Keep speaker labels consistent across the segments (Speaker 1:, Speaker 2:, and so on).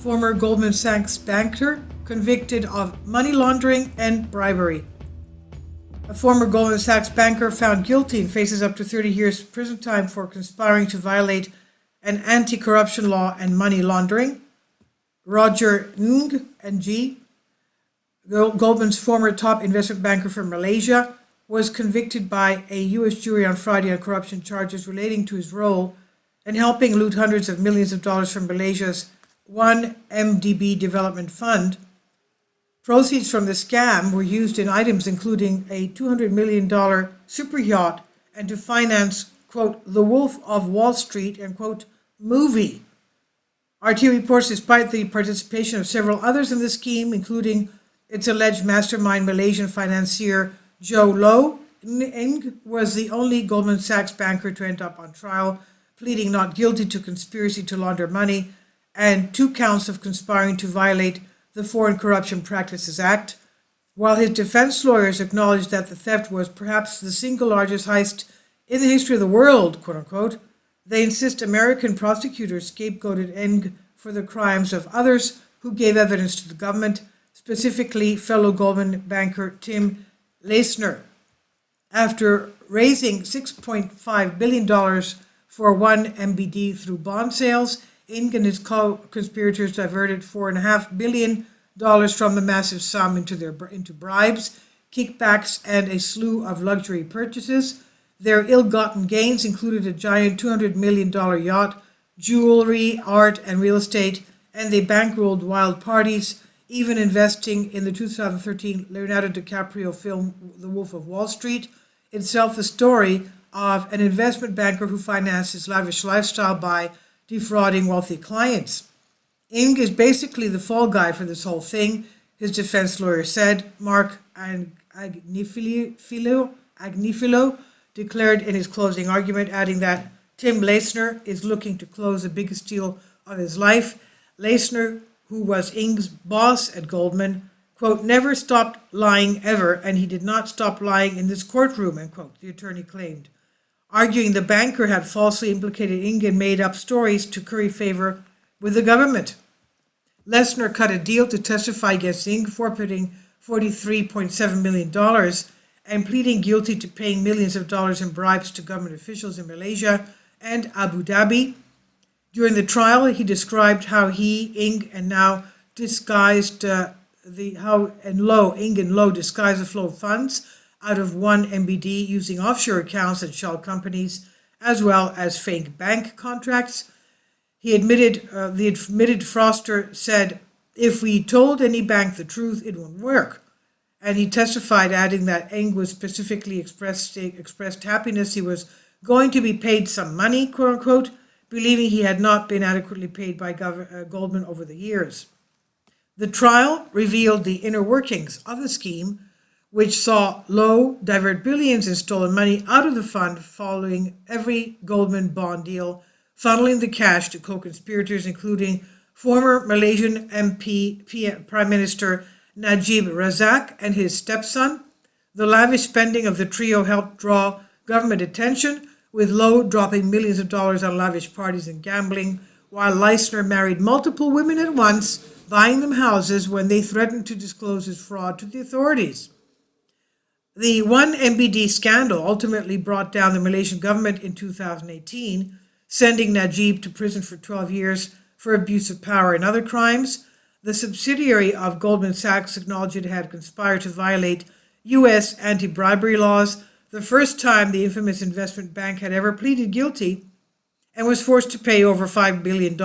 Speaker 1: former Goldman Sachs banker, convicted of money laundering and bribery. A former Goldman Sachs banker found guilty and faces up to 30 years prison time for conspiring to violate an anti-corruption law and money laundering. Roger Ng, Goldman's former top investment banker from Malaysia, was convicted by a U.S. jury on Friday on corruption charges relating to his role in helping loot hundreds of millions of dollars from Malaysia's 1MDB development fund. Proceeds from the scam were used in items including a $200 million super yacht and to finance, quote, The Wolf of Wall Street, and quote, movie. RT reports despite the participation of several others in the scheme, including its alleged mastermind Malaysian financier Joe Low, Ng was the only Goldman Sachs banker to end up on trial, pleading not guilty to conspiracy to launder money and 2 counts of conspiring to violate the Foreign Corruption Practices Act. While his defense lawyers acknowledged that the theft was perhaps the single largest heist in the history of the world, quote unquote, they insist American prosecutors scapegoated Ng for the crimes of others who gave evidence to the government, specifically fellow Goldman banker Tim Leissner. After raising $6.5 billion for 1MBD through bond sales, Ng and his co-conspirators diverted $4.5 billion from the massive sum into bribes, kickbacks, and a slew of luxury purchases. Their ill-gotten gains included a giant $200 million yacht, jewelry, art, and real estate, and they bankrolled wild parties, even investing in the 2013 Leonardo DiCaprio film The Wolf of Wall Street, itself the story of an investment banker who financed his lavish lifestyle by defrauding wealthy clients. Ng is basically the fall guy for this whole thing, his defense lawyer said. Mark Agnifilo declared in his closing argument, adding that Tim Leissner is looking to close the biggest deal of his life. Leissner, who was Ng's boss at Goldman, quote, never stopped lying ever, and he did not stop lying in this courtroom, end quote, the attorney claimed, arguing the banker had falsely implicated Ng and made up stories to curry favor with the government. Leissner cut a deal to testify against Ng, forfeiting $43.7 million and pleading guilty to paying millions of dollars in bribes to government officials in Malaysia and Abu Dhabi. During the trial, he described how he, Ng, and Low disguised the flow of funds out of 1MBD using offshore accounts and shell companies, as well as fake bank contracts. The admitted fraudster said, if we told any bank the truth, it wouldn't work. And he testified, adding that Ng was specifically expressed happiness he was going to be paid some money, quote unquote, believing he had not been adequately paid by Goldman over the years. The trial revealed the inner workings of the scheme, which saw Low divert billions in stolen money out of the fund following every Goldman bond deal, funneling the cash to co-conspirators, including former Malaysian Prime Minister Najib Razak and his stepson. The lavish spending of the trio helped draw government attention, with Low dropping millions of dollars on lavish parties and gambling, while Leissner married multiple women at once, buying them houses when they threatened to disclose his fraud to the authorities. The 1MBD scandal ultimately brought down the Malaysian government in 2018, sending Najib to prison for 12 years for abuse of power and other crimes. The subsidiary of Goldman Sachs acknowledged it had conspired to violate U.S. anti-bribery laws, the first time the infamous investment bank had ever pleaded guilty, and was forced to pay over $5 billion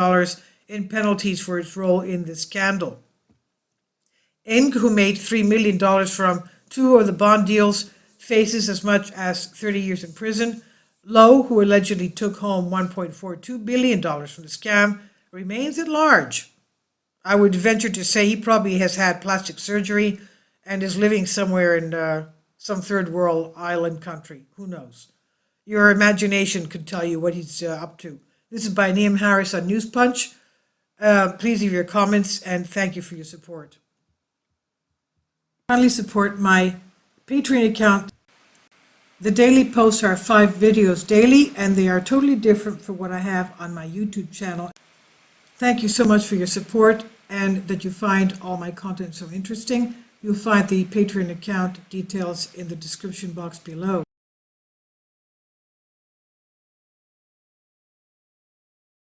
Speaker 1: in penalties for its role in the scandal. Ng, who made $3 million from 2 of the bond deals, faces as much as 30 years in prison. Low, who allegedly took home $1.42 billion from the scam, remains at large. I would venture to say he probably has had plastic surgery and is living somewhere in some third world island country. Who knows? Your imagination could tell you what he's up to. This is by Liam Harris on News Punch. Please leave your comments and thank you for your support. Kindly support my Patreon account. The daily posts are 5 videos daily, and they are totally different from what I have on my YouTube channel. thank you so much for your support and that you find all my content so interesting. You'll find the Patreon account details in the description box below.